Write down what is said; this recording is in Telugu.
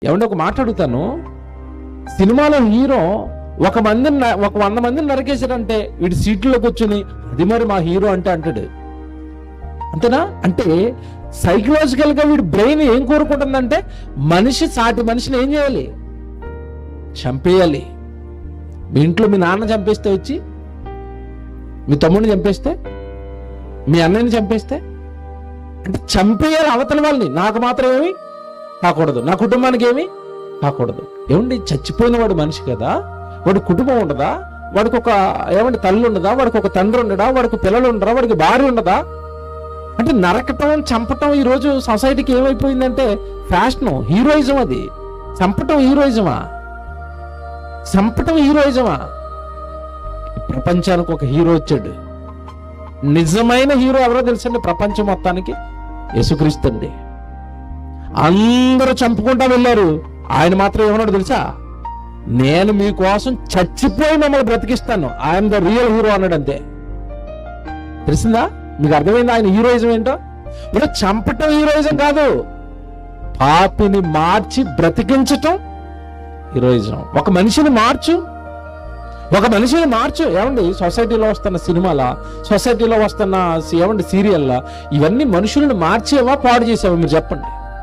ఏమంటే ఒక మాట అడుగుతాను, సినిమాలో హీరో ఒక 100 మందిని నరికేశాడంటే వీడి సీట్లో కూర్చుని అది మరి మా హీరో అంటే అంటాడు. అంతేనా? అంటే సైకలాజికల్ గా వీడి బ్రెయిన్ ఏం కోరుకుంటుందంటే సాటి మనిషిని ఏం చేయాలి? చంపేయాలి. మీ ఇంట్లో మీ నాన్న చంపేస్తే వచ్చి, మీ తమ్ముడిని చంపేస్తే, మీ అన్నయ్యని చంపేస్తే, అంటే చంపేయాలి అవతల వాళ్ళని. నాకు మాత్రం ఏమి కాకూడదు, నా కుటుంబానికి ఏమి కాకూడదు. ఏమండి, చచ్చిపోయిన వాడు మనిషి కదా, వాడి కుటుంబం ఉండదా? వాడికి ఒక తల్లి ఉండదా? వాడికి ఒక తండ్రి ఉండడా? వాడికి పిల్లలు ఉండరా? వాడికి భార్య ఉండదా? అంటే నరకటం, చంపటం ఈరోజు సొసైటీకి ఏమైపోయిందంటే ఫ్యాషన్, హీరోయిజం. అది చంపటం హీరోయిజమా? ప్రపంచానికి ఒక హీరో వచ్చాడు. నిజమైన హీరో ఎవరో తెలుసండి? ప్రపంచం మొత్తానికి యేసుక్రీస్తు అండి. అందరూ చంపుకుంటా వెళ్ళారు, ఆయన మాత్రం ఏమన్నాడు తెలుసా? నేను మీకోసం చచ్చిపోయి మిమ్మల్ని బ్రతికిస్తాను, ఐఎమ్ ద రియల్ హీరో అన్నాడు. అంతే. తెలిసిందా? మీకు అర్థమైందా ఆయన హీరోయిజం ఏంటో? ఇలా చంపటం హీరోయిజం కాదు, పాపిని మార్చి బ్రతికించటం హీరోయిజం. ఒక మనిషిని మార్చు. ఏమండి, సొసైటీలో వస్తున్న సినిమాల, సొసైటీలో వస్తున్న సీరియల్లా, ఇవన్నీ మనుషులను మార్చేవా పాడు చేసావా? మీరు చెప్పండి.